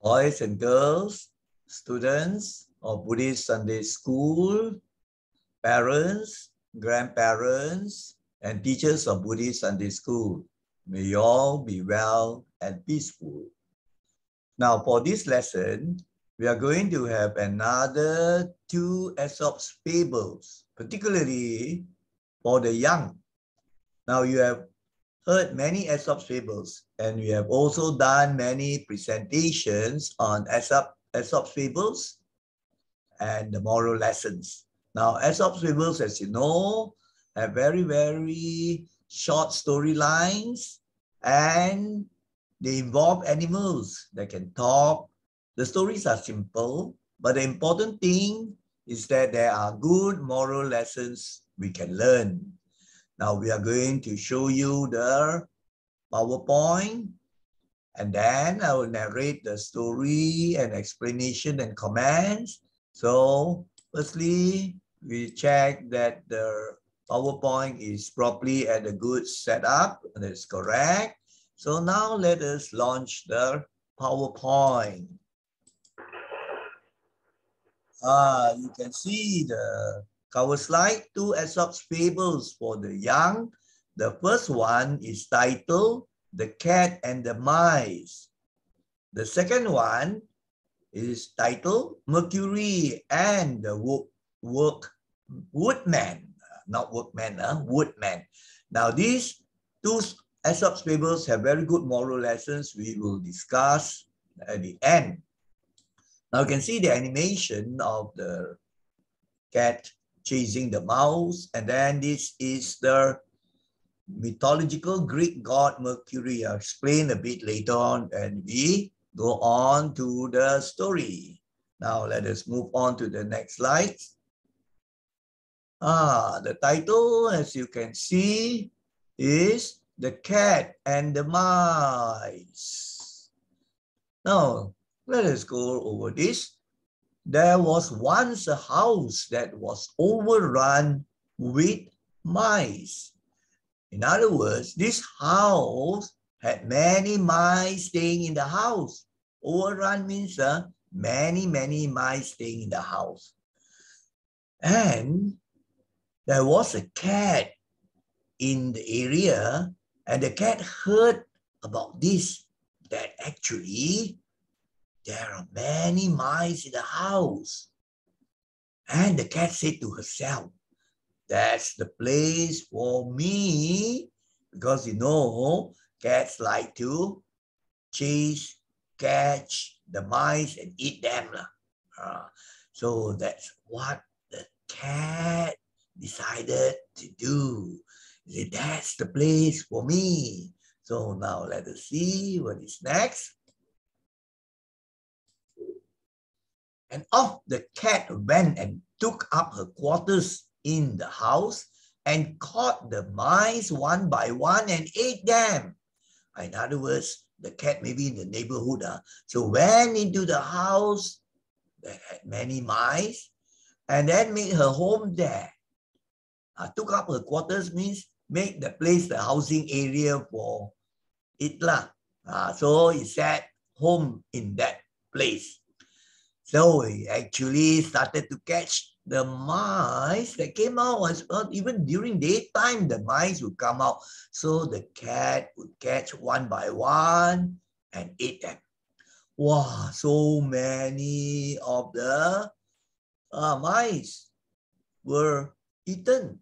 Boys and girls, students of Buddhist Sunday School, parents, grandparents, and teachers of Buddhist Sunday School. May you all be well and peaceful. Now, for this lesson, we are going to have another two Aesop's fables, particularly for the young. Now, you have heard many Aesop's fables, and we have also done many presentations on Aesop's fables and the moral lessons. Now, Aesop's fables, as you know, have very, very short storylines, and they involve animals that can talk. The stories are simple, but the important thing is that there are good moral lessons we can learn. Now we are going to show you the PowerPoint, and then I will narrate the story and explanation and comments. So firstly, we check that the PowerPoint is properly at a good setup. That's correct. So now let us launch the PowerPoint. You can see the cover slide, two Aesop's fables for the young. The first one is titled The Cat and the Mice. The second one is titled Mercury and the Woodman. Not workman, woodman. Now these two Aesop's fables have very good moral lessons we will discuss at the end. Now you can see the animation of the cat chasing the mouse, and then this is the mythological Greek god Mercury. I'll explain a bit later on and we go on to the story. Now let us move on to the next slide. The title, as you can see, is The Cat and the Mice. Now let us go over this. There was once a house that was overrun with mice. In other words, this house had many mice staying in the house. Overrun means many mice staying in the house. And there was a cat in the area, and the cat heard about this, that actually there are many mice in the house. And the cat said to herself, that's the place for me, because you know, cats like to chase, catch the mice and eat them. So that's what the cat decided to do. He said, that's the place for me. So now let us see what is next. And off the cat went and took up her quarters in the house and caught the mice one by one and ate them. In other words, the cat maybe in the neighborhood. So went into the house that had many mice and then made her home there. Took up her quarters means make the place the housing area for it. So he sat home in that place. So he actually started to catch the mice that came out. Even during daytime, the mice would come out. So the cat would catch one by one and eat them. Wow, so many of the mice were eaten.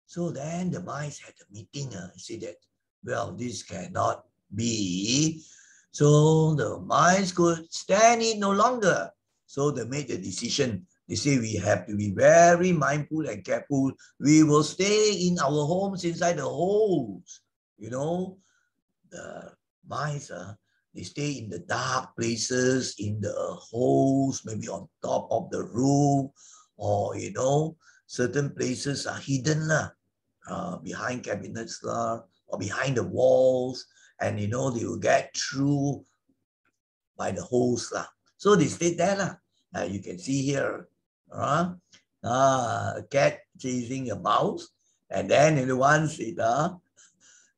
So then the mice had a meeting. Said that, well, this cannot be. So the mice could stand it no longer. So they made the decision. They say we have to be very mindful and careful. We will stay in our homes inside the holes. You know, the mice, they stay in the dark places, in the holes, maybe on top of the roof, or, you know, certain places are hidden behind cabinets or behind the walls. And, you know, they will get through by the holes. So they stayed there. You can see here, a cat chasing a mouse. And then once it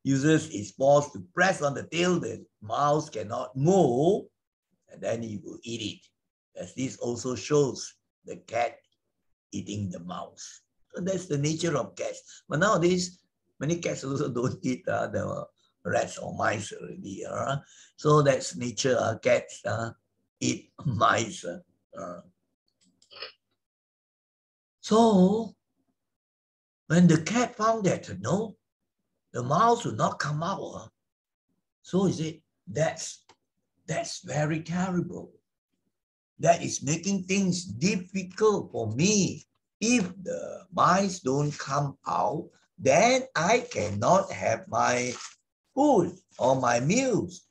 uses its paws to press on the tail, the mouse cannot move. and then he will eat it. As this also shows the cat eating the mouse. So that's the nature of cats. But nowadays, many cats also don't eat the rats or mice already. So that's nature. Cats eat mice. So when the cat found that, no, the mouse would not come out. So he said, that's very terrible. That is making things difficult for me. If the mice don't come out, then I cannot have my food or my meals.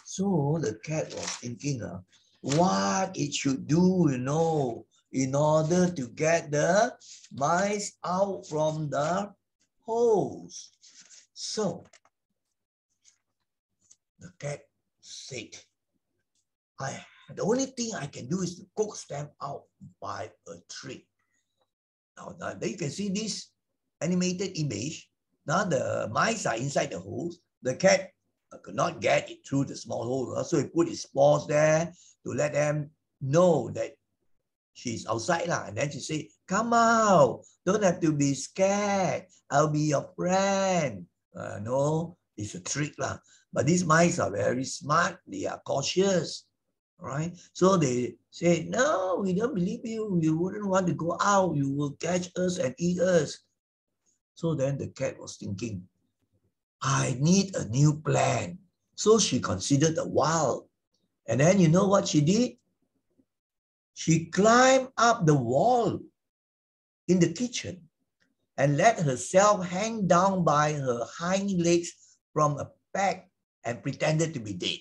So the cat was thinking what it should do, in order to get the mice out from the holes. So the cat said, the only thing I can do is to coax them out by a trick. Now you can see this animated image. Now the mice are inside the holes. The cat could not get it through the small hole. So he put his paws there to let them know that she's outside. And then she said, come out. Don't have to be scared. I'll be your friend. No, it's a trick. But these mice are very smart. They are cautious. Right? So they say, no, we don't believe you. You wouldn't want to go out. You will catch us and eat us. So then the cat was thinking, I need a new plan. So she considered a while. And then you know what she did? She climbed up the wall in the kitchen and let herself hang down by her hind legs from a peg and pretended to be dead.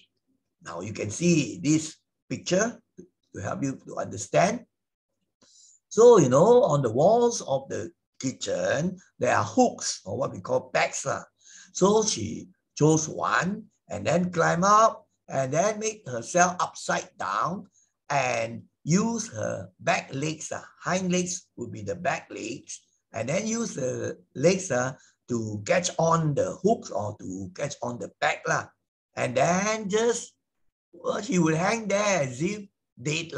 Now you can see this picture to help you to understand. So, on the walls of the kitchen, there are hooks or what we call pegs. So she chose one and then climb up and then make herself upside down and use her back legs. Hind legs would be the back legs, and then use the legs to catch on the hooks or to catch on the peg. And then she would hang there as if dead.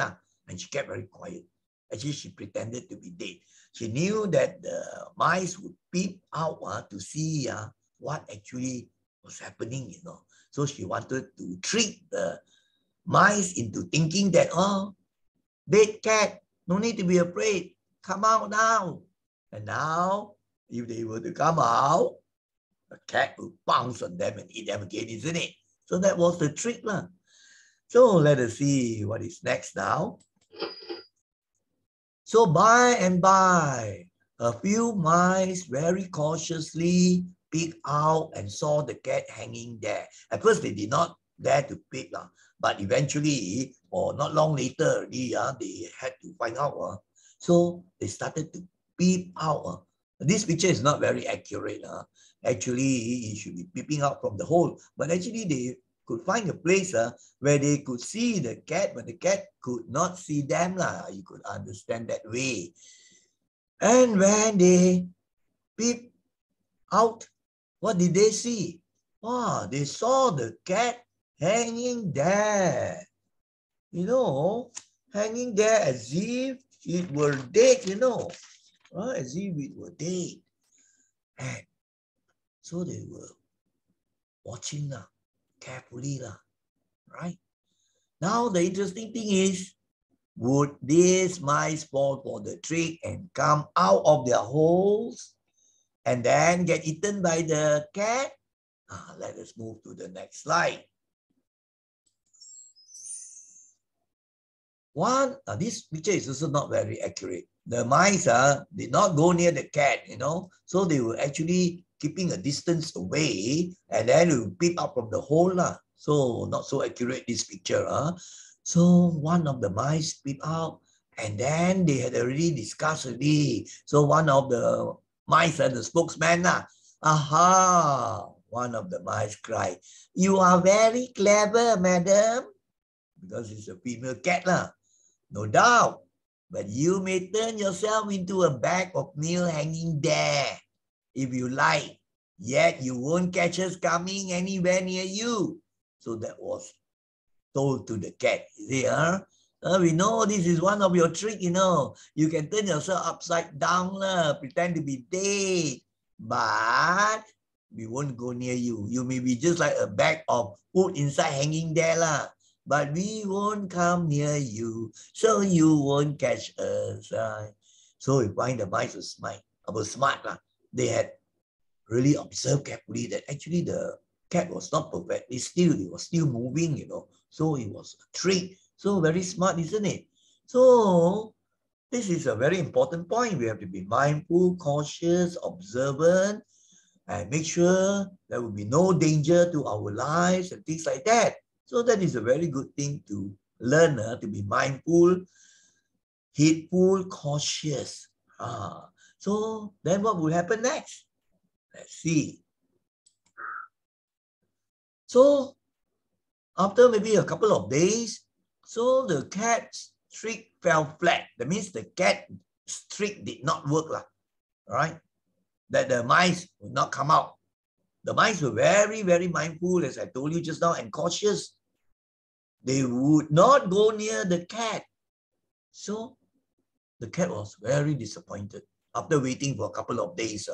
And she kept very quiet. Actually, she pretended to be dead. She knew that the mice would peep out to see what actually was happening, So she wanted to trick the mice into thinking that, dead cat, no need to be afraid. Come out now. And now, if they were to come out, the cat would pounce on them and eat them again, isn't it? So that was the trick. So let us see what is next now. So by and by, a few mice very cautiously peeked out and saw the cat hanging there. At first, they did not dare to peek, but eventually, or not long later, they had to find out. So they started to peep out. This picture is not very accurate. Actually, it should be peeping out from the hole, but actually they could find a place where they could see the cat, but the cat could not see them. You could understand that way. And when they peeped out, what did they see? They saw the cat hanging there. Hanging there as if it were dead, as if it were dead. And so they were watching carefully, right? Now the interesting thing is, would these mice fall for the trick and come out of their holes and then get eaten by the cat? Let us move to the next slide. This picture is also not very accurate. The mice did not go near the cat, so they were actually keeping a distance away and then will peep out from the hole. So not so accurate, this picture. So one of the mice peeped out and then they had already discussed already. So one of the mice, the spokesman, one of the mice cried, "You are very clever, madam," because it's a female cat. No doubt. But you may turn yourself into a bag of meal hanging there if you like. Yet you won't catch us coming anywhere near you. So that was told to the cat, you see, we know this is one of your tricks, you can turn yourself upside down, pretend to be dead, but we won't go near you. You may be just like a bag of food inside hanging there, but we won't come near you, so you won't catch us. So we find the mice were smart. They had really observed carefully that actually the cat was not perfectly still. It was still moving, so it was a trick. So very smart, isn't it? So this is a very important point. We have to be mindful, cautious, observant, and make sure there will be no danger to our lives and things like that. So that is a very good thing to learn, to be mindful, heedful, cautious. So then what will happen next? Let's see. So after maybe a couple of days, so the cat's trick fell flat. That means the cat's trick did not work, right? That the mice would not come out. The mice were very, very mindful, as I told you just now, and cautious. They would not go near the cat. So the cat was very disappointed after waiting for a couple of days.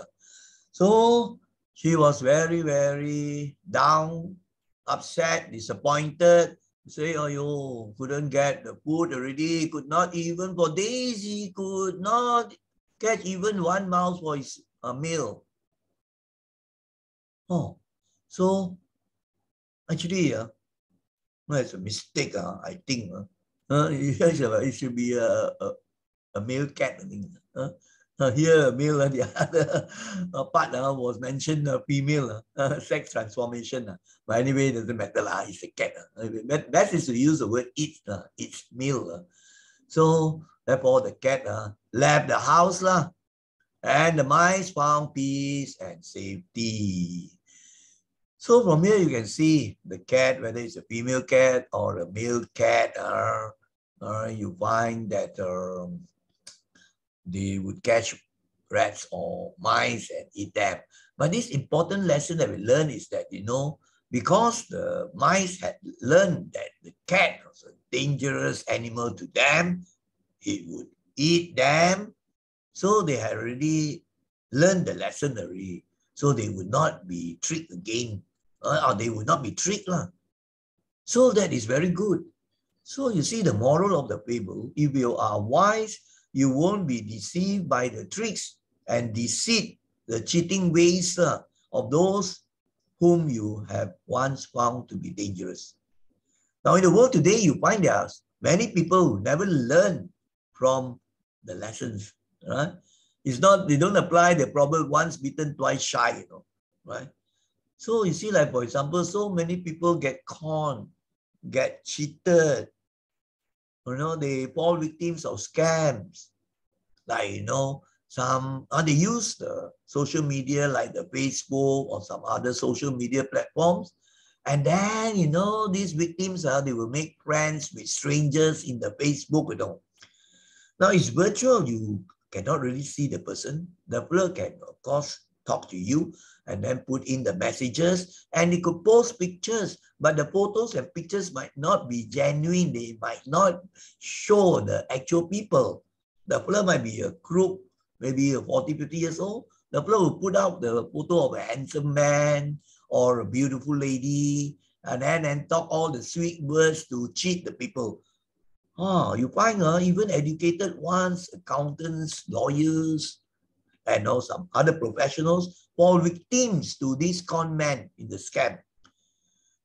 So she was very, very down, upset, disappointed. Say, oh, you couldn't get the food already, could not even for days, he could not catch even one mouse for his meal. Oh, so actually, it's a mistake, I think. It should be a male cat, I think. Here, male, the other part was mentioned female, sex transformation. But anyway, it doesn't matter, it's a cat. Best is to use the word it's male. So therefore, the cat left the house, and the mice found peace and safety. So from here, you can see the cat, whether it's a female cat or a male cat, you find that they would catch rats or mice and eat them. But this important lesson that we learn is that, because the mice had learned that the cat was a dangerous animal to them, it would eat them. So they had already learned the lesson already. So they would not be tricked again, or they would not be tricked. So that is very good. So you see the moral of the fable, if you are wise, you won't be deceived by the tricks and deceit, the cheating ways of those whom you have once found to be dangerous. Now in the world today, you find there are many people who never learn from the lessons. Right? It's not, they don't apply the proverb once bitten, twice shy, right? So you see, like for example, so many people get conned, get cheated, they fall victims of scams. Like, some, they use the social media like the Facebook or some other social media platforms. And then, these victims, they will make friends with strangers in the Facebook, Now it's virtual, you cannot really see the person. The fellow can, of course, talk to you and then put in the messages, and he could post pictures, but the photos and pictures might not be genuine. They might not show the actual people. The fellow might be a crook, maybe 40, 50 years old. The fellow will put out the photo of a handsome man or a beautiful lady, and then talk all the sweet words to cheat the people. You find even educated ones, accountants, lawyers, and some other professionals fall victims to these con men in the scam.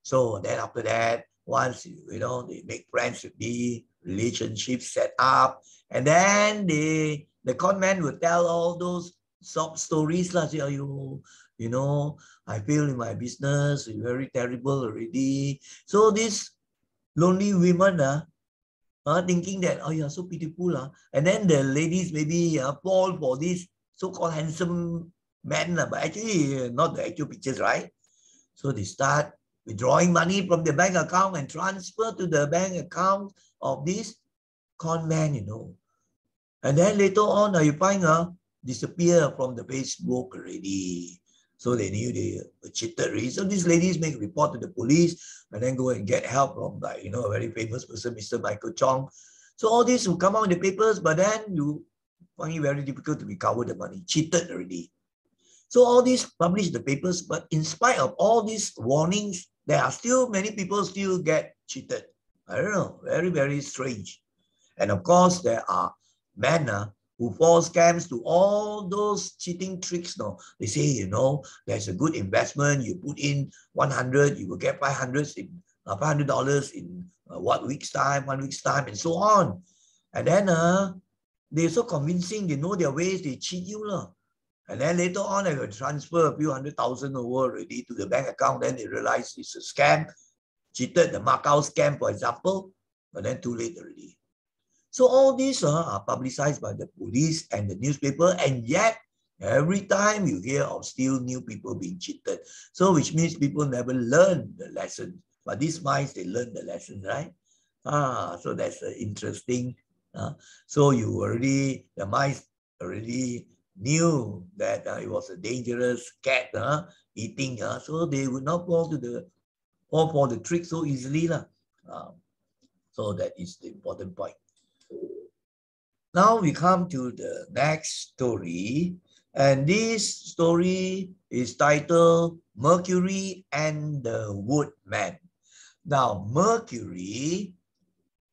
So then after that, once they make friends with me, relationships set up, and then the con man will tell all those sob stories, say, I fail in my business, it's very terrible already. So these lonely women thinking that, oh, you're so pitiful. And then the ladies maybe fall for this so-called handsome man, but actually not the actual pictures, right? So they start withdrawing money from the bank account and transfer to the bank account of this con man, And then later on, you find disappear from the Facebook already. So they knew they were cheated already. So these ladies make a report to the police and then go and get help from, like, a very famous person, Mr. Michael Chong. So all this will come out in the papers, but then you find it very difficult to recover the money. Cheated already. So all these published in the papers, but in spite of all these warnings, there are still many people still get cheated. I don't know, very, very strange. And of course, there are men who fall scams to all those cheating tricks. No, they say, there's a good investment. You put in 100, you will get $500 in what week's time, 1 week's time, and so on. And then they're so convincing. They know their ways. They cheat you, and then later on, they will transfer a few $100,000 over already to the bank account. Then they realize it's a scam, cheated, the Macau scam, for example. But then too late already. So all these are publicized by the police and the newspaper, and yet every time you hear of still new people being cheated. So which means people never learn the lesson. But these mice, they learn the lesson, right? So that's interesting. So the mice already knew that it was a dangerous cat eating, so they would not fall for the trick so easily. So that is the important point. Now we come to the next story, and this story is titled Mercury and the Woodman. Now, Mercury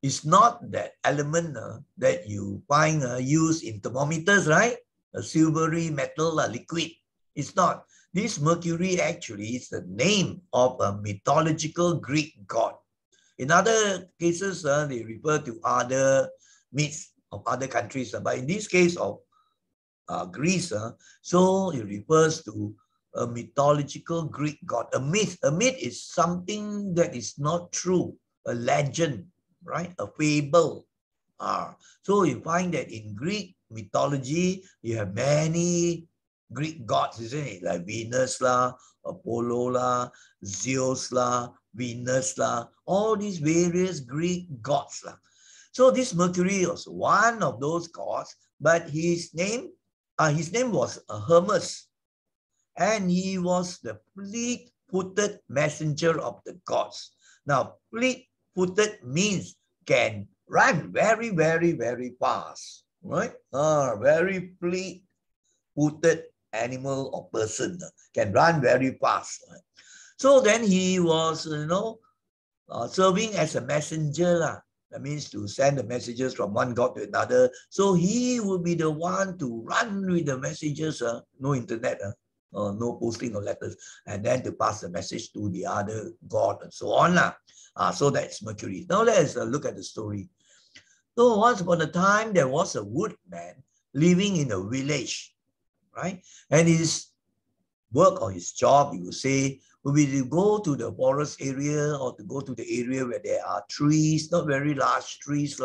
is not that element that you find used in thermometers, right? A silvery metal liquid. It's not. This Mercury actually is the name of a mythological Greek god. In other cases, they refer to other myths of other countries. But in this case of Greece, so it refers to a mythological Greek god. A myth is something that is not true, a legend, right? A fable. So you find that in Greek mythology, you have many Greek gods, isn't it? Like Venus, Apollo, Zeus, Venus, all these various Greek gods. So this Mercury was one of those gods, but his name was Hermes, and he was the fleet-footed messenger of the gods. Now, fleet-footed means can run very, very, very fast, right? Very fleet-footed animal or person can run very fast. Right? So then he was, serving as a messenger. That means to send the messages from one god to another. So he will be the one to run with the messages, no internet, no posting of letters, and then to pass the message to the other god and so on. So that's Mercury. Now let's look at the story. So once upon a time, there was a woodman living in a village, right? And his work or his job, you would say, would be to go to the forest area or to go to the area where there are trees, not very large trees.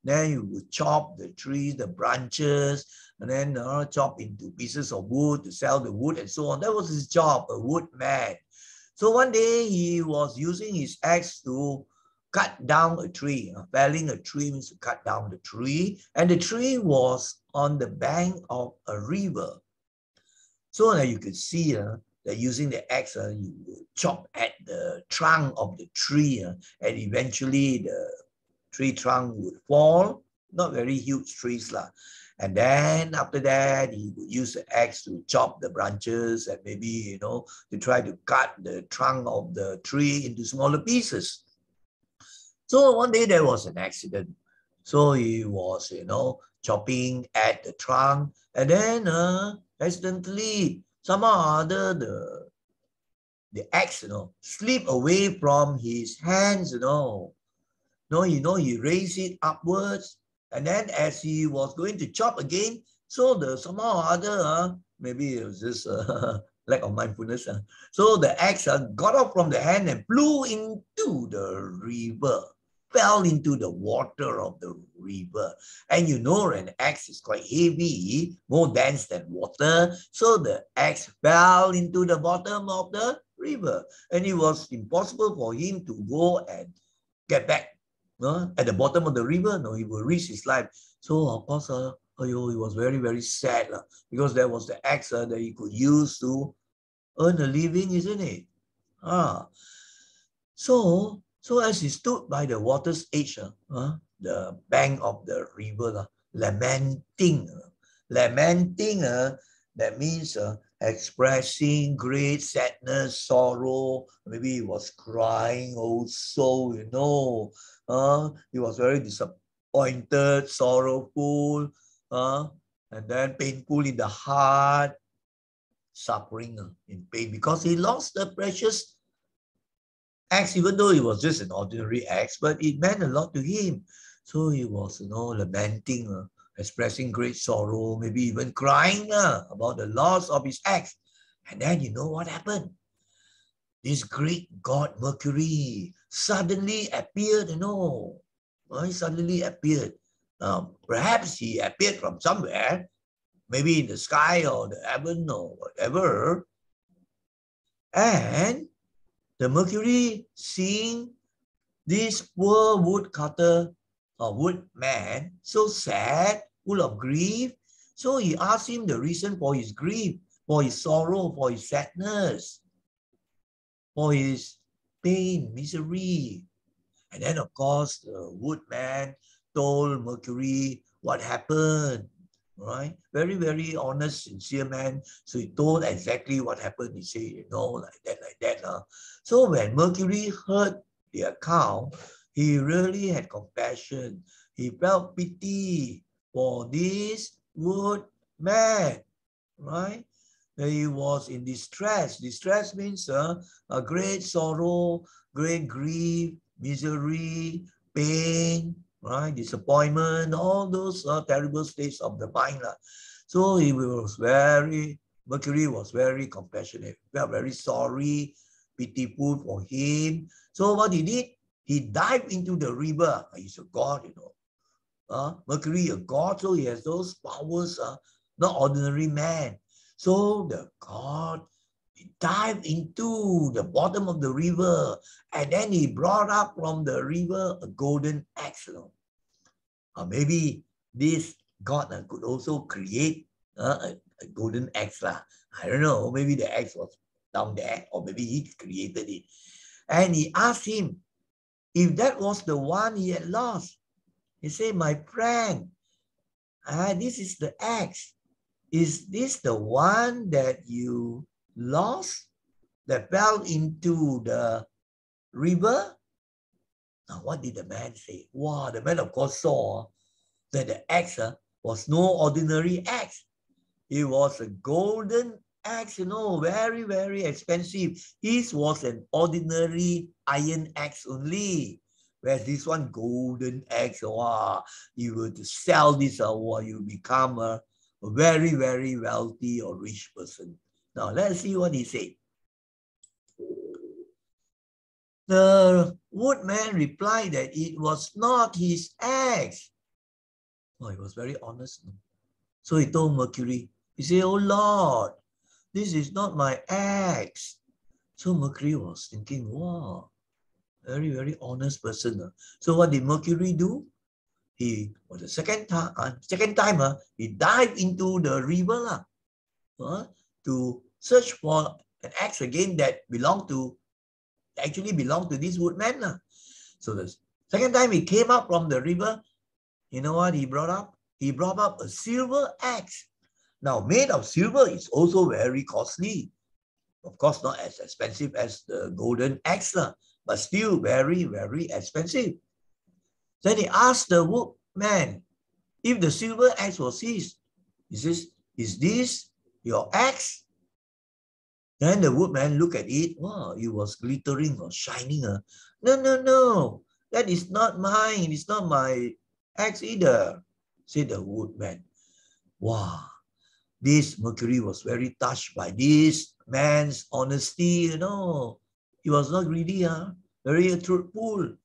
Then you would chop the trees, the branches, and then chop into pieces of wood to sell the wood and so on. That was his job, a woodman. So one day he was using his axe to cut down a tree. Felling a tree means to cut down the tree. And the tree was on the bank of a river. So now you could see that using the axe, you would chop at the trunk of the tree, and eventually the tree trunk would fall. Not very huge trees. And then after that, he would use the axe to chop the branches and maybe, to try to cut the trunk of the tree into smaller pieces. So one day there was an accident. So he was, chopping at the trunk, and then accidentally, somehow or other, the axe, slipped away from his hands, he raised it upwards, and then as he was going to chop again, so somehow or other, maybe it was just lack of mindfulness. So the axe got off from the hand and flew into the river. Fell into the water of the river. And an axe is quite heavy, more dense than water. So the axe fell into the bottom of the river. And it was impossible for him to go and get back at the bottom of the river. No, he will risk his life. So of course, he was very, very sad because that was the axe that he could use to earn a living, isn't it? So as he stood by the water's edge, the bank of the river, lamenting, that means expressing great sadness, sorrow. Maybe he was crying also, he was very disappointed, sorrowful, and then painful in the heart, suffering in pain because he lost the precious axe, even though it was just an ordinary axe, but it meant a lot to him. So he was, lamenting, expressing great sorrow, maybe even crying about the loss of his axe. And then you know what happened? This great god Mercury suddenly appeared, He suddenly appeared. Perhaps he appeared from somewhere, maybe in the sky or the heaven or whatever. And the Mercury, seeing this poor woodcutter or woodman, so sad, full of grief, so he asked him the reason for his grief, for his sorrow, for his sadness, for his pain, misery. And then, of course, the woodman told Mercury what happened, right? Very, very honest, sincere man. So he told exactly what happened. He said, like that. So when Mercury heard the account, he really had compassion. He felt pity for this woodman, right? He was in distress. Distress means a great sorrow, great grief, misery, pain, right? Disappointment, all those terrible states of the mind. So Mercury was very compassionate, felt very sorry, pitiful for him. So what he did, he dived into the river. He's a god, Mercury, a god, so he has those powers, not ordinary man. So the god dived into the bottom of the river, and then he brought up from the river a golden axe. Or maybe this god could also create a golden axe. I don't know, maybe the axe was down there, or maybe he created it. And he asked him if that was the one he had lost. He said, my friend, this is the axe. Is this the one that you lost, that fell into the river? Now, what did the man say? Wow, the man, of course, saw that the axe was no ordinary axe. It was a golden axe, very, very expensive. His was an ordinary iron axe only. Whereas this one, golden axe, wow, you were to sell this, you become a very, very wealthy or rich person. Now, let's see what he said. The woodman replied that it was not his axe. Oh, he was very honest. So he told Mercury, he said, oh Lord, this is not my axe. So Mercury was thinking, wow, very, very honest person. So what did Mercury do? He, for the second time, he dived into the river to search for an axe again that actually belonged to this woodman. So the second time he came up from the river, you know what he brought up? He brought up a silver axe. Now, made of silver is also very costly. Of course, not as expensive as the golden axe, but still very, very expensive. Then he asked the woodman if the silver axe was his. He says, is this your axe? Then the woodman looked at it. Wow, it was glittering or shining. No, that is not mine. It's not my axe either, said the woodman. Wow, this Mercury was very touched by this man's honesty, He was not greedy, very truthful,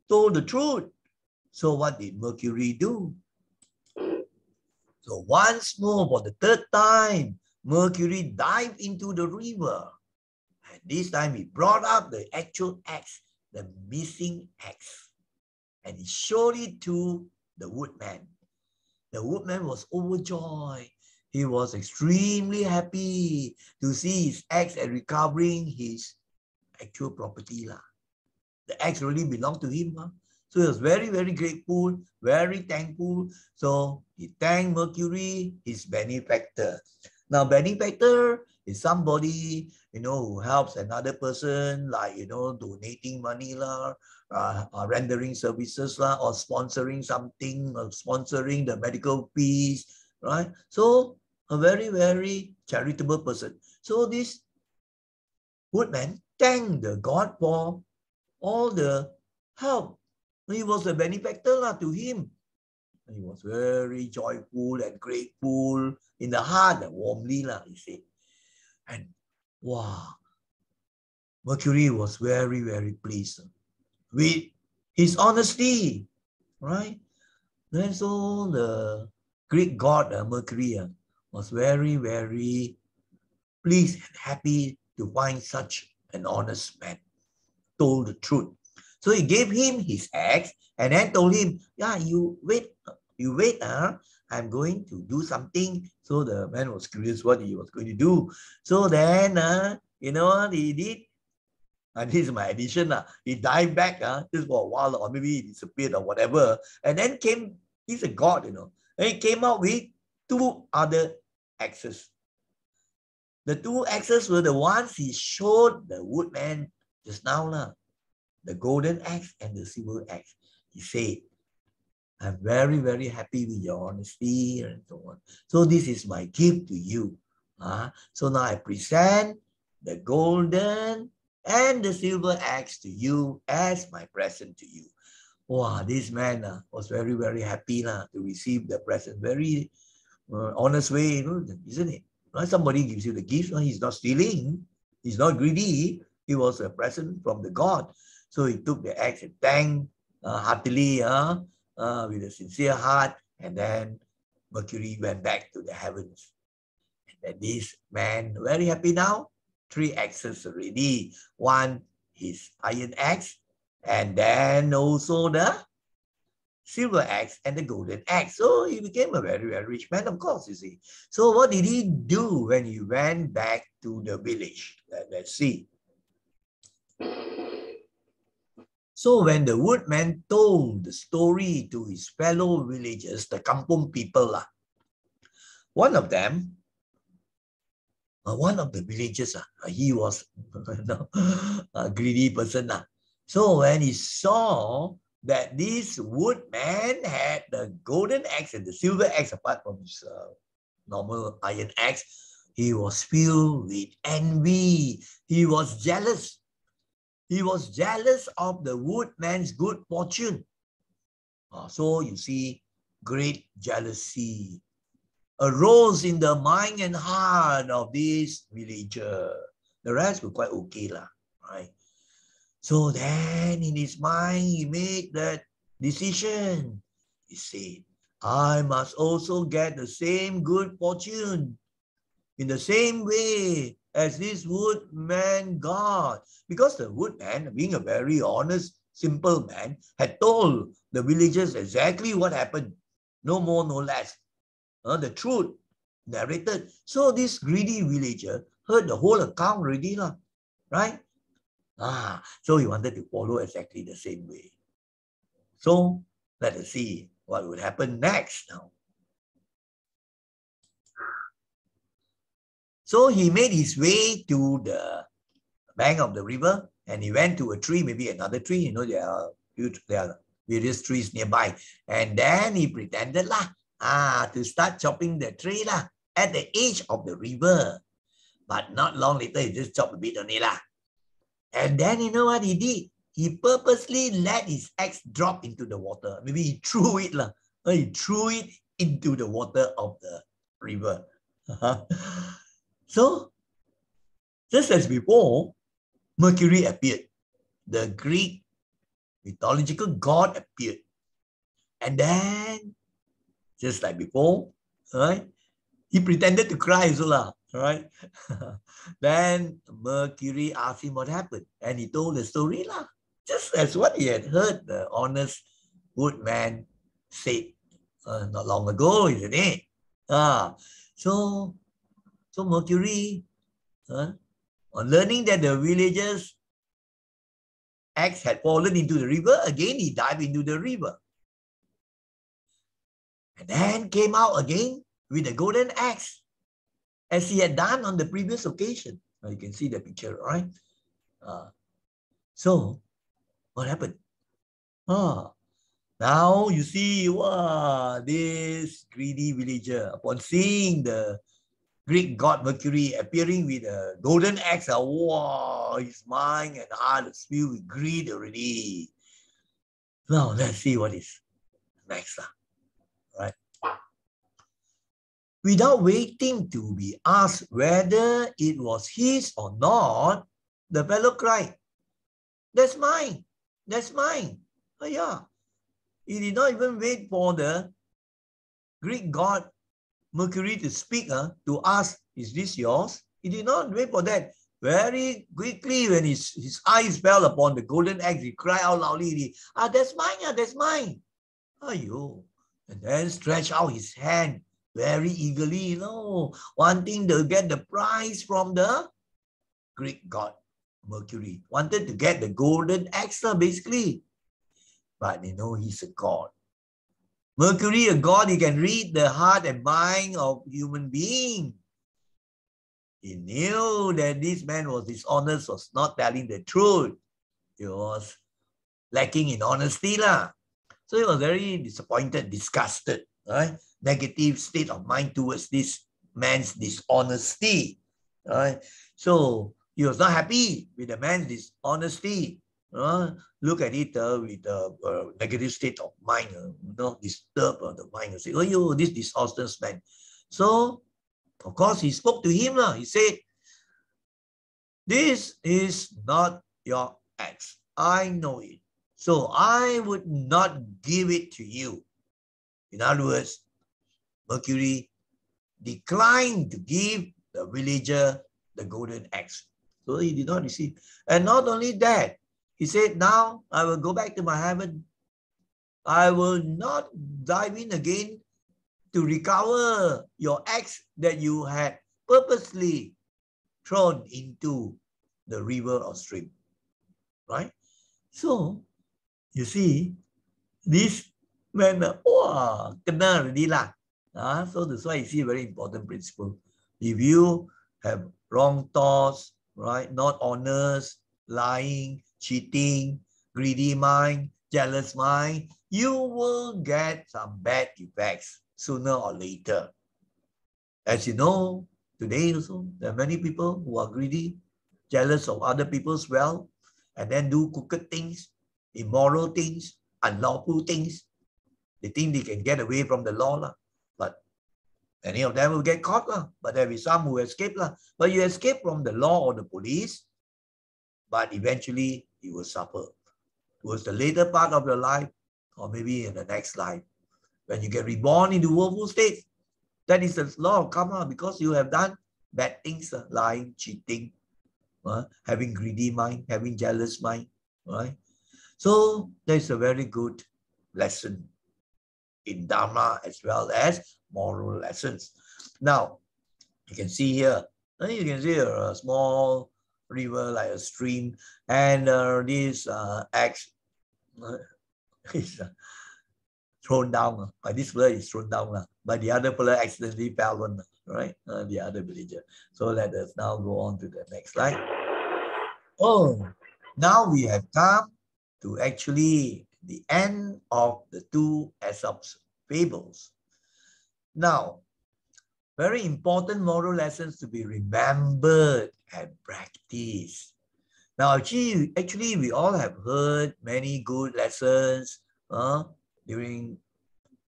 told the truth. So what did Mercury do? So once more, for the third time, Mercury dived into the river. And this time he brought up the actual axe, the missing axe. And he showed it to the woodman. The woodman was overjoyed. he was extremely happy to see his axe and recovering his actual property. The axe really belonged to him. So he was very, very grateful, very thankful. So he thanked Mercury, his benefactor. Now, benefactor is somebody, who helps another person, like, donating money, rendering services, or sponsoring something, or sponsoring the medical fees, right? So a very, very charitable person. So this woodman thanked the god for all the help. He was a benefactor to him. He was very joyful and grateful in the heart, warmly, he said. And wow, Mercury was very, very pleased with his honesty, right? Then so the Greek god Mercury was very, very pleased and happy to find such an honest man, told the truth. So he gave him his axe and then told him, you wait, I'm going to do something. So the man was curious what he was going to do. So then, you know what he did? And this is my addition. He dived back just for a while, or maybe he disappeared or whatever. And then he's a god, and he came out with 2 other axes. The 2 axes were the ones he showed the woodman just now, the golden axe and the silver axe. He said, I'm very, very happy with your honesty and so on. So this is my gift to you. So now I present the golden and the silver axe to you as my present to you. Wow, this man was very, very happy to receive the present. Very honest way, isn't it? Somebody gives you the gift, he's not stealing, he's not greedy. It was a present from the god. So he took the axe and thanked heartily with a sincere heart, and then Mercury went back to the heavens. And then this man, very happy now, 3 axes already. One, his iron axe, and then also the silver axe and the golden axe. So he became a very, very rich man, of course, you see. So what did he do when he went back to the village? Let's see. So when the woodman told the story to his fellow villagers, the kampung people, one of them, one of the villagers, he was a greedy person. So when he saw that this woodman had the golden axe and the silver axe apart from his normal iron axe, he was filled with envy. He was jealous. He was jealous of the woodman's good fortune. So you see, great jealousy arose in the mind and heart of this villager. The rest were quite okay, right? So then in his mind, he made that decision. He said, I must also get the same good fortune in the same way as this woodman got. Because the woodman, being a very honest, simple man, had told the villagers exactly what happened. No more, no less. The truth narrated. So this greedy villager heard the whole account already, right? So he wanted to follow exactly the same way. So let us see what would happen next now. So he made his way to the bank of the river and he went to a tree, maybe another tree. There are various trees nearby. And then he pretended to start chopping the tree at the edge of the river. But not long later, he just chopped a bit only. And then you know what he did? He purposely let his axe drop into the water. Maybe he threw it. He threw it into the water of the river. So, just as before, Mercury appeared. The Greek mythological god appeared. And then, just like before, right? He pretended to cry also, right? Then Mercury asked him what happened. And he told the story, just as what he had heard the honest woodman said not long ago, isn't it? So Mercury, on learning that the villagers' axe had fallen into the river, again he dived into the river. And then came out again with a golden axe, as he had done on the previous occasion. You can see the picture, right? So, what happened? Now you see, wow, this greedy villager, upon seeing the Greek god Mercury appearing with a golden axe, wow, his mind and heart is filled with greed already. Now, let's see what is next. Right? Without waiting to be asked whether it was his or not, the fellow cried, "That's mine, that's mine." Oh yeah, he did not even wait for the Greek god Mercury to speak, to ask, "Is this yours?" He did not wait for that. Very quickly, when his eyes fell upon the golden axe, he cried out loudly, "That's mine, that's mine." Ayo. And then stretched out his hand very eagerly, wanting to get the prize from the Greek god Mercury. Wanted to get the golden axe, basically. But he's a god. Mercury, a god, he can read the heart and mind of human being. He knew that this man was dishonest, was not telling the truth. He was lacking in honesty. So he was very disappointed, disgusted, right? Negative state of mind towards this man's dishonesty. Right? So he was not happy with the man's dishonesty. Look at it with a negative state of mind, disturb the mind. Say, "Oh, this dishonest man." So, of course, he spoke to him. He said, "This is not your axe. I know it. So I would not give it to you." In other words, Mercury declined to give the villager the golden axe. So he did not receive. And not only that, he said, "Now I will go back to my heaven. I will not dive in again to recover your axe that you had purposely thrown into the river or stream." Right? So, you see, this man, kena already lah. So that's why you see a very important principle. If you have wrong thoughts, right, not honest, lying, cheating, greedy mind, jealous mind, you will get some bad effects sooner or later. As you know, today also, there are many people who are greedy, jealous of other people's wealth, and then do crooked things, immoral things, unlawful things. They think they can get away from the law, but many of them will get caught. But there will be some who escape. But you escape from the law or the police, but eventually you will suffer. Towards the later part of your life, or maybe in the next life, when you get reborn into woeful states, that is the law of karma, because you have done bad things, lying, cheating, having greedy mind, having jealous mind, right? So there's a very good lesson in Dhamma as well as moral lessons. Now, you can see here, you can see a small river like a stream, and this axe is thrown down. By this fella is thrown down, but the other fella accidentally fell on, right? The other villager. So let us now go on to the next slide. Now we have come to actually the end of the two Aesop's fables. Now, very important moral lessons to be remembered and practiced. Now, actually, we all have heard many good lessons during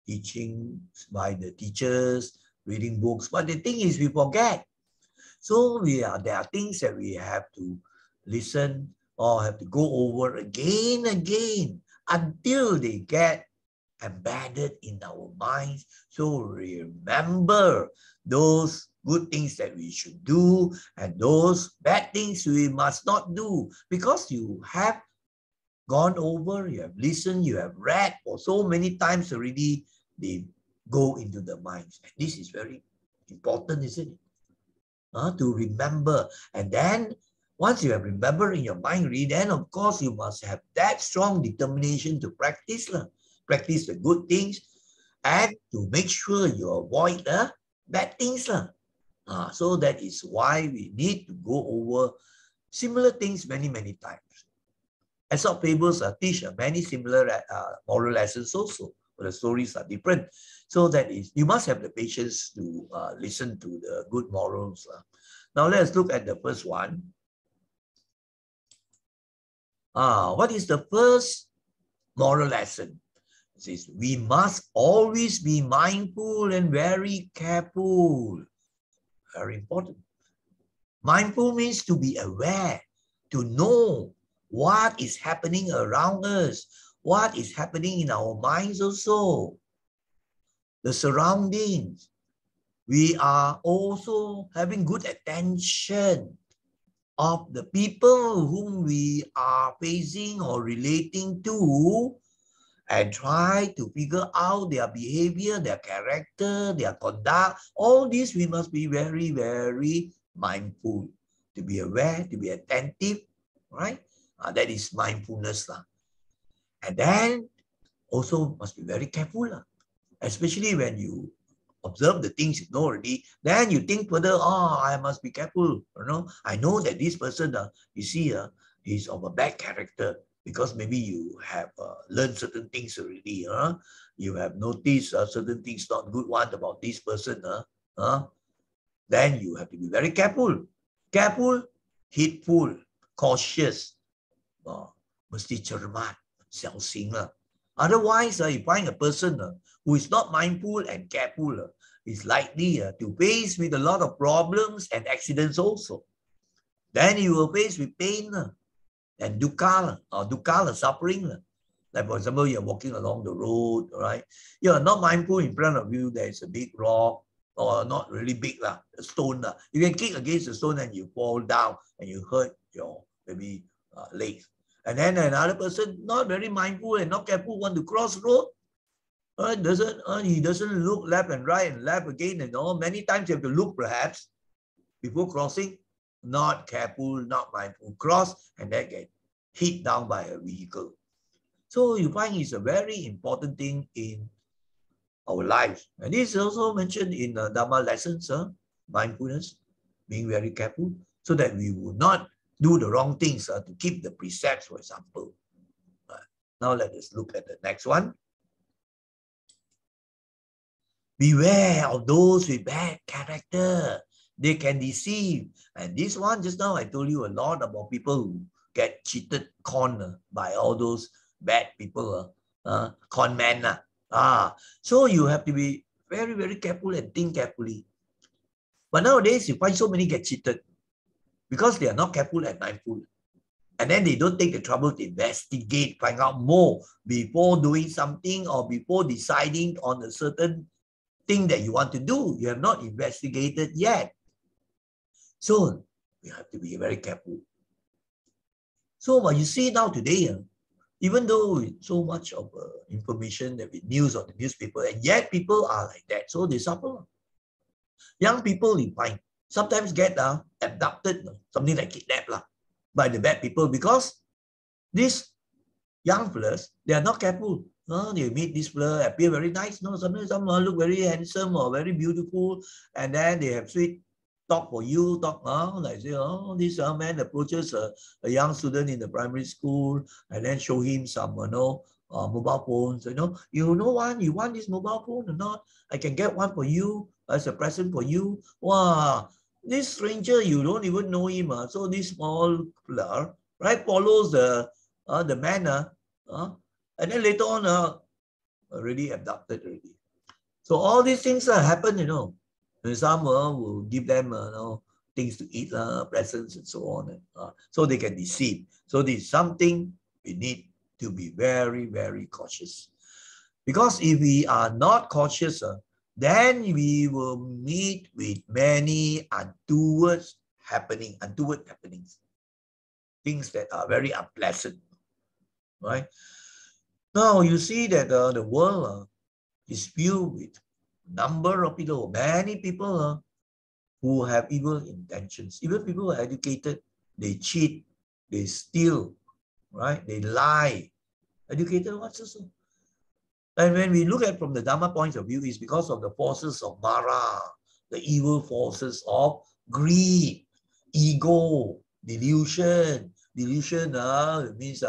teaching by the teachers, reading books, but the thing is we forget. So there are things that we have to listen or have to go over again and again until they get embedded in our minds. So remember those good things that we should do and those bad things we must not do, because you have gone over, you have listened, you have read for so many times already, they go into the minds. And this is very Important, isn't it? To remember. And then once you have remembered in your mind, then of course you must have that strong determination to practice. Practice the good things and to make sure you avoid the bad things. So that is why we need to go over similar things many, many times. Aesop fables teach many similar moral lessons also, but the stories are different. So that is, you must have the patience to listen to the good morals. Now let's look at the first one. What is the first moral lesson? It says, we must always be mindful and very careful. Very important. Mindful means to be aware, to know what is happening around us, what is happening in our minds also, the surroundings. We are also having good attention of the people whom we are facing or relating to, and try to figure out their behavior, their character, their conduct. All this we must be very, very mindful, to be aware, to be attentive, right? That is mindfulness. And then also must be very careful, especially when you observe the things you know already, then you think further, I must be careful. I know that this person, you see, is of a bad character, because maybe you have learned certain things already. You have noticed certain things not good one about this person. Then you have to be very careful. Careful, heedful, cautious. Mesti cermat, 小心了. Otherwise, you find a person who is not mindful and careful is likely to face with a lot of problems and accidents also. Then you will face with pain and dukkha, suffering. Like for example, you're walking along the road, right? You're not mindful, in front of you there is a big rock, or not really big, a stone. You can kick against the stone and you fall down and you hurt your maybe legs. And then another person, not very mindful and not careful, want to cross road. He doesn't look left and right and left again and all. Many times you have to look perhaps before crossing. Not careful, not mindful, cross, and then get hit down by a vehicle. So you find it's a very important thing in our lives. And this is also mentioned in Dhamma lessons, mindfulness, being very careful, so that we will not do the wrong things to keep the precepts, for example. Now let us look at the next one. Beware of those with bad character. They can deceive. And this one, just now I told you a lot about people who get cheated, conned by all those bad people, con men. So you have to be very, very careful and think carefully. But nowadays, you find so many get cheated because they are not careful and mindful. And then they don't take the trouble to investigate, find out more before doing something or before deciding on a certain thing that you want to do. You have not investigated yet. So you have to be very careful. So what you see now today, even though it's so much of information that we news on the newspaper, and yet people are like that, so they suffer. Young people, you find, sometimes get abducted, something like kidnapped by the bad people, because these young fellas, they are not careful. They meet this fella, appear very nice. Sometimes some look very handsome or very beautiful, and then they have sweet talk for you, like say, this young man approaches a young student in the primary school and then show him some, mobile phones. You want this mobile phone or not? I can get one for you as a present for you. Wow, this stranger, you don't even know him. So this small fella, right, follows the man, and then later on, already abducted already. So all these things happen, And some will give them things to eat, presents and so on. So they can deceive. So this is something we need to be very, very cautious. Because if we are not cautious, then we will meet with many untoward happenings. Things that are very unpleasant, right? Now you see that the world is filled with number of people, many people who have evil intentions. Even people who are educated, they cheat, they steal, right? They lie. Educated ones also. And when we look at from the Dhamma point of view, it's because of the forces of Mara, the evil forces of greed, ego, delusion. Delusion means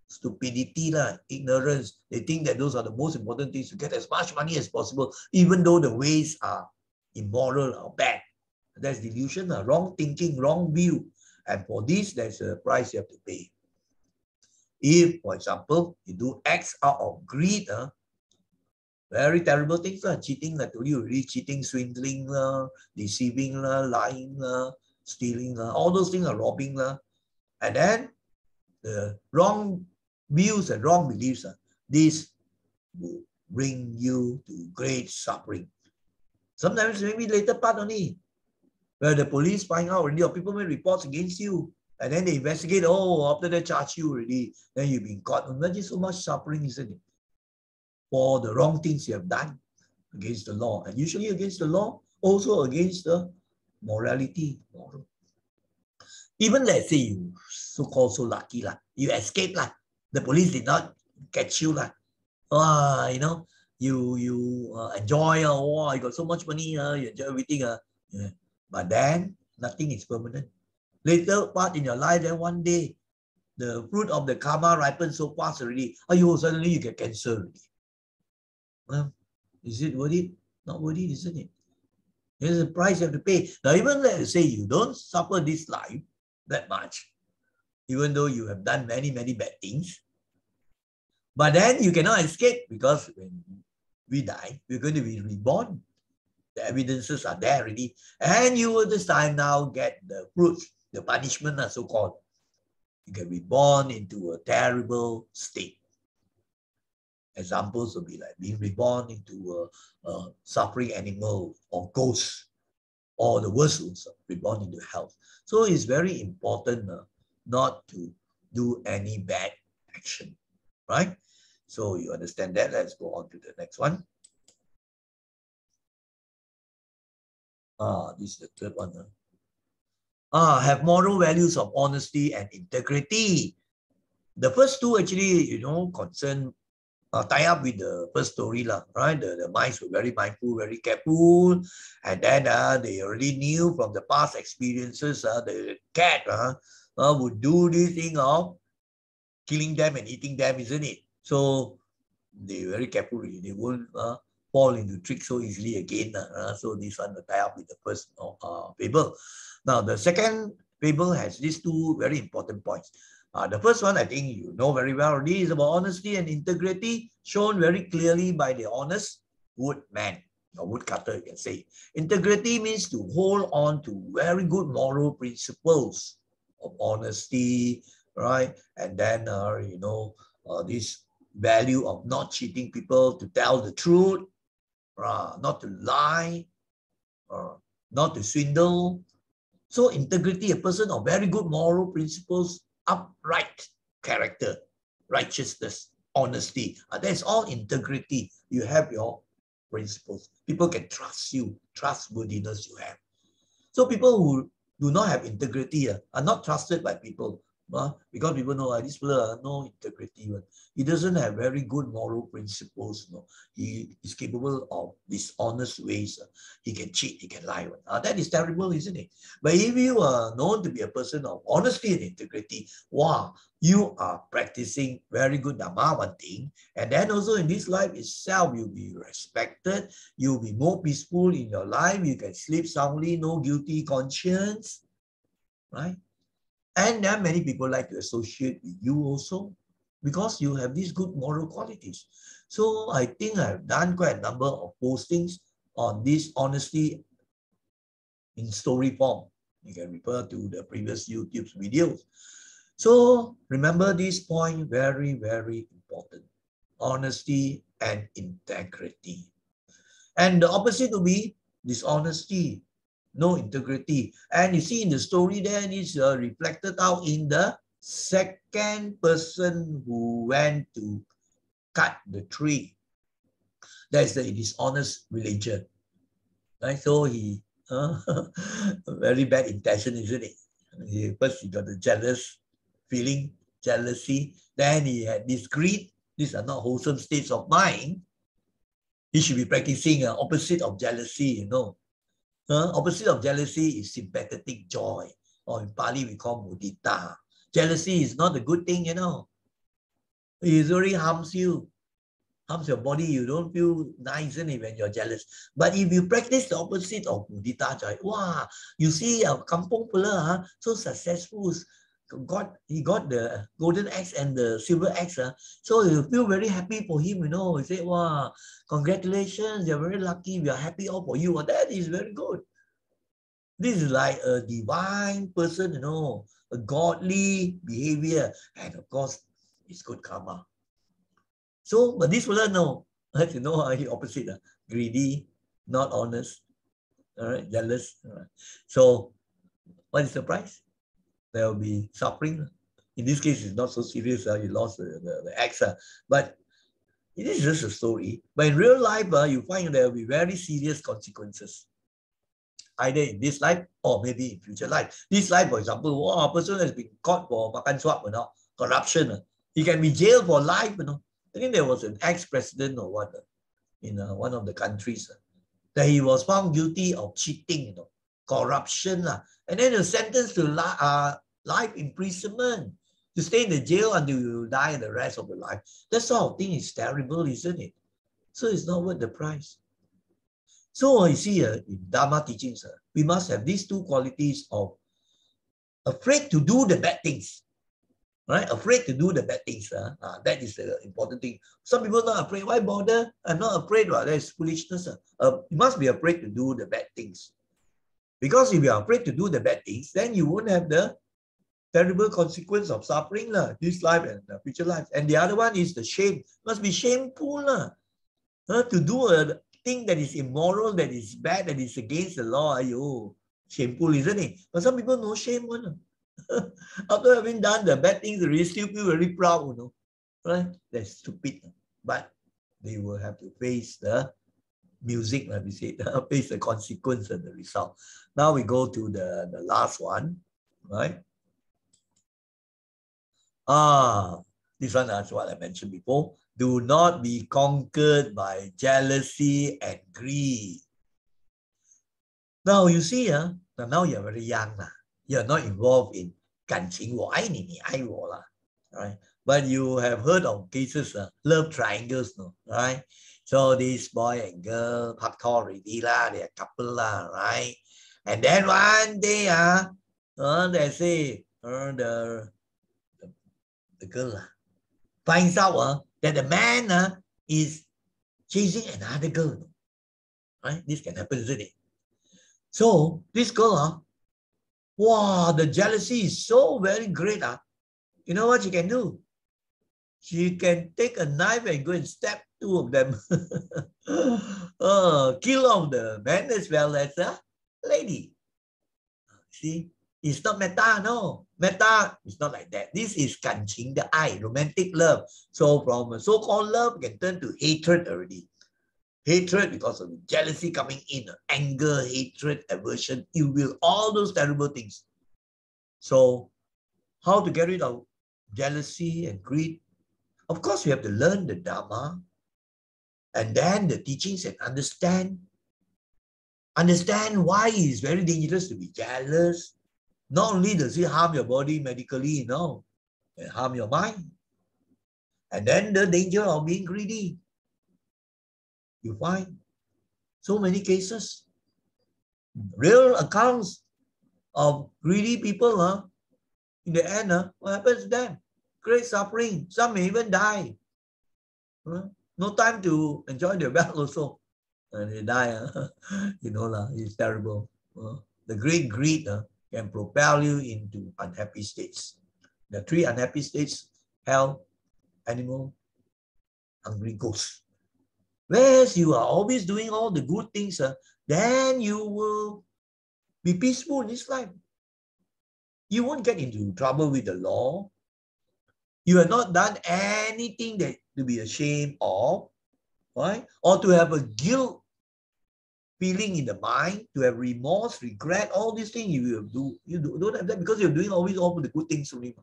stupidity, ignorance. They think that those are the most important things to get as much money as possible, even though the ways are immoral or bad. That's delusion, wrong thinking, wrong view. And for this, there's a price you have to pay. If, for example, you do acts out of greed, very terrible things, cheating, like I told you already, cheating, swindling, deceiving, lying, stealing, all those things are robbing. And then the wrong views and wrong beliefs, this will bring you to great suffering. Sometimes maybe later part only, where the police find out already, or people make reports against you, and then they investigate, after they charge you already, then you've been caught. Imagine so much suffering, isn't it? For the wrong things you have done against the law, and usually against the law, also against the morality. Even let's say you so-called so lucky, you escape, the police did not catch you, you enjoy, you got so much money, you enjoy everything, yeah. But then nothing is permanent. Later part in your life, then one day the fruit of the karma ripens so fast already. Suddenly you get cancer already. Well, is it worth it? Not worth it, isn't it? There's a price you have to pay. Now, even let's say you don't suffer this life that much, even though you have done many, many bad things, but then you cannot escape, because when we die, we're going to be reborn. The evidences are there already. And you will this time now get the fruits, the punishment, so-called. You can be born into a terrible state. Examples would be like being reborn into a suffering animal or ghost, or the worst ones, reborn into hell. So it's very important not to do any bad action, right? So you understand that. Let's go on to the next one. This is the third one. Have moral values of honesty and integrity. The first two actually, concern, tie up with the first story, right? The mice were very mindful, very careful, and then they already knew from the past experiences, the cat would do this thing of killing them and eating them, isn't it? So they very careful, they won't fall into tricks so easily again. So this one will tie up with the first fable. Now the second fable has these two very important points. The first one, I think you know very well already, is about honesty and integrity, shown very clearly by the honest woodman, or woodcutter, you can say. Integrity means to hold on to very good moral principles of honesty, right? And then, this value of not cheating people, to tell the truth, not to lie, not to swindle. So integrity, a person of very good moral principles, upright character, righteousness, honesty. That's all integrity. You have your principles. People can trust you, trustworthiness you have. So people who do not have integrity are not trusted by people. Because people know this fellow no integrity. He doesn't have very good moral principles. He is capable of dishonest ways. He can cheat, he can lie. That is terrible, isn't it? But if you are known to be a person of honesty and integrity, wow, you are practicing very good Dhamma, one thing. And then also in this life itself, you'll be respected. You'll be more peaceful in your life. You can sleep soundly, no guilty conscience, right? And there are many people like to associate with you also, because you have these good moral qualities. So I think I've done quite a number of postings on this honesty in story form. You can refer to the previous YouTube videos. So remember this point, very, very important. Honesty and integrity. And the opposite will be dishonesty, no integrity. And you see in the story there, it's reflected out in the second person who went to cut the tree. That is the dishonest religion. Right? So he, very bad intention, isn't it? First he got the jealous feeling, jealousy. Then he had this greed. These are not wholesome states of mind. He should be practicing opposite of jealousy, Opposite of jealousy is sympathetic joy, or in Pali we call mudita. Jealousy is not a good thing, It usually harms you, harms your body. You don't feel nice when you're jealous. But if you practice the opposite of mudita joy, wow, you see a kampong pula so successful. He got the golden axe and the silver axe. So you feel very happy for him, You say, wow, congratulations, you're very lucky. We are happy all for you. Well, that is very good. This is like a divine person, a godly behavior. And of course, it's good karma. So, but this fella, no. He opposite. Greedy, not honest, all right, jealous. All right. So, what is the price? There will be suffering. In this case, it's not so serious. You lost the axe. But it is just a story. But in real life, you find there will be very serious consequences. Either in this life or maybe in future life. This life, for example, a person has been caught for makan suap, corruption. He can be jailed for life, I think there was an ex-president or what in one of the countries that he was found guilty of cheating, corruption. And then sentenced to life imprisonment, to stay in the jail until you die the rest of your life. That sort of thing is terrible, isn't it? So it's not worth the price. So you see, in Dhamma teachings, we must have these two qualities of afraid to do the bad things. Right? Afraid to do the bad things. That is the important thing. Some people are not afraid. Why bother? I'm not afraid. That is foolishness. You must be afraid to do the bad things. Because if you are afraid to do the bad things, then you won't have the terrible consequence of suffering, this life and the future life. And the other one is the shame. Must be shameful to do a thing that is immoral, that is bad, that is against the law. Ayo, shameful, isn't it? But some people no shame one. After having done the bad things, they still feel very proud, right? That's stupid. But they will have to face the music, like we said, face the consequence and the result. Now we go to the last one, right? This one is what I mentioned before. Do not be conquered by jealousy and greed. Now you see, now you're very young. You're not involved in 感情我爱你，你爱我啦, right? But you have heard of cases, love triangles, no, right? So this boy and girl, pak tor already lah, they're a couple lah, right? And then one day, they say, the girl finds out that the man is chasing another girl, right? This can happen, isn't it? So this girl, wow, the jealousy is so very great. You know what she can do? She can take a knife and go and stab two of them. Kill off the man as well as the lady. See, it's not metta, no. Metta is not like that. This is 感情的爱, romantic love. So from so-called love can turn to hatred already. Hatred because of jealousy coming in, anger, hatred, aversion, ill will, all those terrible things. So how to get rid of jealousy and greed? Of course, we have to learn the Dhamma and then the teachings and understand why it is very dangerous to be jealous. Not only does it harm your body medically, it harm your mind. And then the danger of being greedy. You find so many cases, real accounts of greedy people, in the end, what happens to them? Great suffering. Some may even die. No time to enjoy their wealth also. And they die. It's terrible. The great greed can propel you into unhappy states. The three unhappy states: hell, animal, hungry ghost. Whereas you are always doing all the good things, then you will be peaceful in this life. You won't get into trouble with the law. You have not done anything that to be ashamed of. right? Or to have a guilt feeling in the mind, to have remorse, regret, all these things you don't have that because you're doing always all the good things only.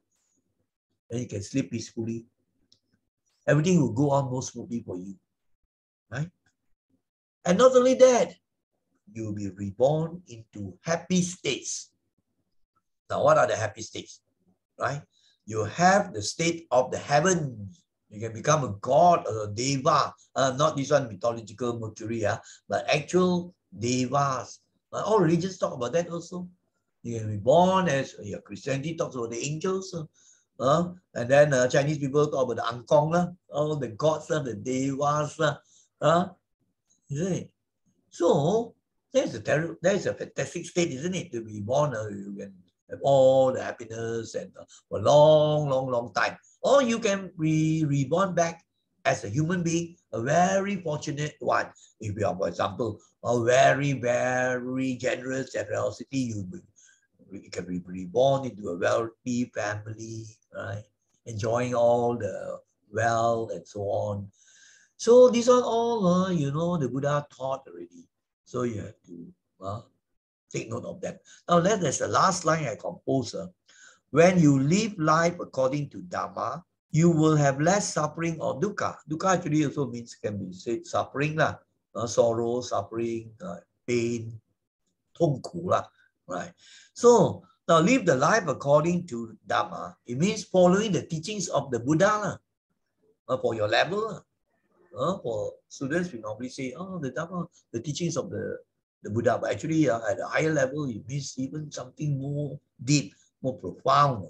Then you can sleep peacefully. Everything will go on more smoothly for you, right? And not only that, you'll be reborn into happy states. Now, what are the happy states, right? You have the state of the heavens. You can become a god or a deva, not this one mythological Mercury, but actual devas. All religions talk about that also. You can be born as Christianity talks about the angels, and then Chinese people talk about the Angkong, all the gods, the devas, isn't it? So that is a fantastic state, isn't it? To be born, you can have all the happiness and for a long, long, long time. Or you can be reborn back as a human being, a very fortunate one. If you are, for example, a very, very generous generosity, you can be reborn into a wealthy family, right? Enjoying all the wealth and so on. So these are all, the Buddha taught already. So you have to take note of that. Now, there's the last line I composed. When you live life according to Dhamma, you will have less suffering or dukkha. Dukkha actually also means, can be said, suffering, sorrow, suffering, pain, 痛苦, right? So now live the life according to Dhamma. It means following the teachings of the Buddha for your level. For students, we normally say, the Dhamma, the teachings of the Buddha, but actually at a higher level, it means even something more deep, more profound.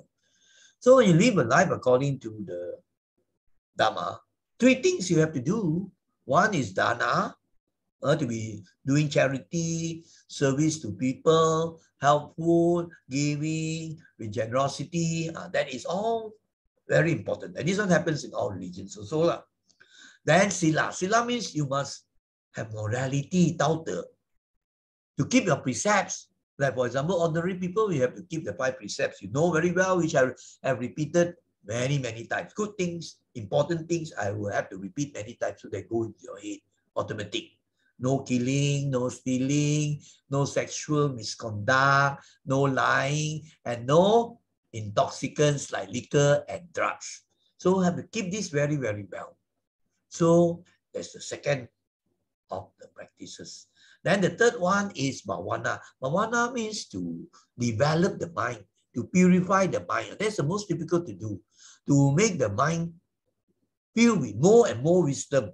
So when you live a life according to the Dhamma, three things you have to do. One is dana, to be doing charity, service to people, helpful, giving, with generosity. That is all very important. And this one happens in all religions also. Then sila. Sila means you must have morality, tauta, to keep your precepts. Like, for example, ordinary people, we have to keep the 5 precepts. You know very well, which I have repeated many, many times. Good things, important things, I will have to repeat many times so they go into your head, automatic. No killing, no stealing, no sexual misconduct, no lying, and no intoxicants like liquor and drugs. So have to keep this very, very well. So that's the second of the practices. Then the third one is bhavana. Bhavana means to develop the mind, to purify the mind. That's the most difficult to do, to make the mind filled with more and more wisdom.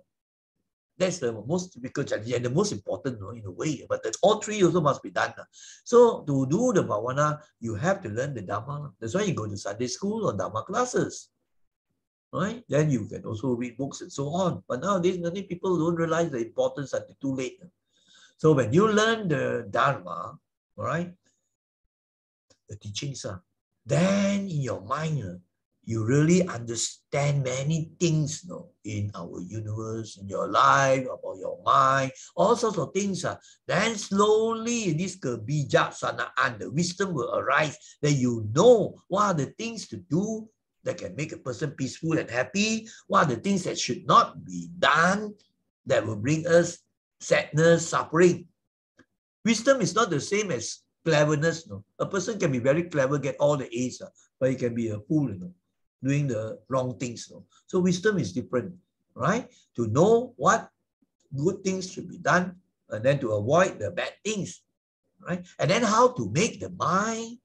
That's the most difficult challenge and the most important in a way. But all three also must be done. So to do the bhavana, you have to learn the Dhamma. That's why you go to Sunday school or Dhamma classes. Right? Then you can also read books and so on. But nowadays, many people don't realize the importance until too late. So when you learn the Dharma, right, the teachings, then in your mind, you really understand many things in our universe, in your life, about your mind, all sorts of things. Then slowly, this bijaksanaan, the wisdom will arise, that you know what are the things to do that can make a person peaceful and happy, what are the things that should not be done that will bring us sadness, suffering. Wisdom is not the same as cleverness. A person can be very clever, get all the A's, but he can be a fool, doing the wrong things. So wisdom is different, right? To know what good things should be done, and then to avoid the bad things, right? And then how to make the mind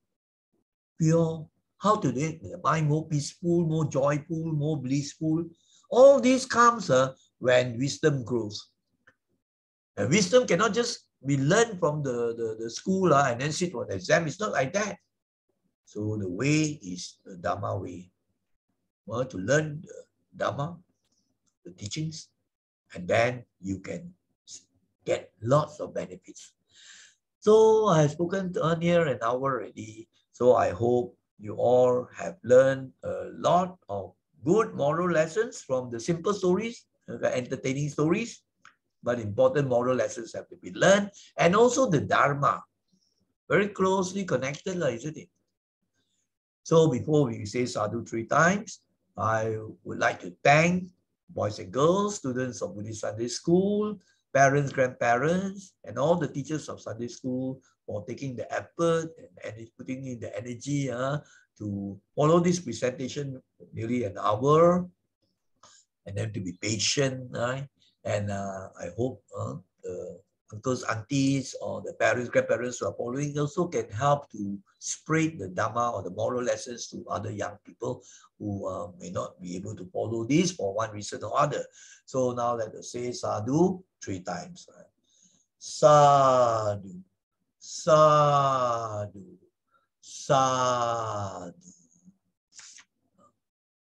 pure, how to make the mind more peaceful, more joyful, more blissful. All this comes when wisdom grows. And wisdom cannot just be learned from the school and then sit for the exam. It's not like that. So the way is the Dhamma way. Well, to learn the Dhamma, the teachings, and then you can get lots of benefits. So I have spoken earlier an hour already. So I hope you all have learned a lot of good moral lessons from the simple stories, the entertaining stories, but important moral lessons have to be learned. And also the Dharma, very closely connected, isn't it? So before we say sadhu 3 times, I would like to thank boys and girls, students of Buddhist Sunday School, parents, grandparents, and all the teachers of Sunday School for taking the effort and putting in the energy to follow this presentation nearly an hour, and then to be patient, right? And I hope the uncles, aunties, or the parents, grandparents who are following also can help to spread the Dhamma or the moral lessons to other young people who may not be able to follow this for one reason or other. So now let us say sadhu 3 times. Right? Sadhu, sadhu, sadhu.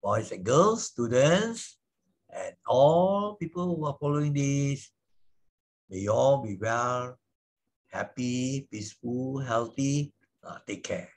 Boys and girls, students, and all people who are following this, may you all be well, happy, peaceful, healthy. Take care.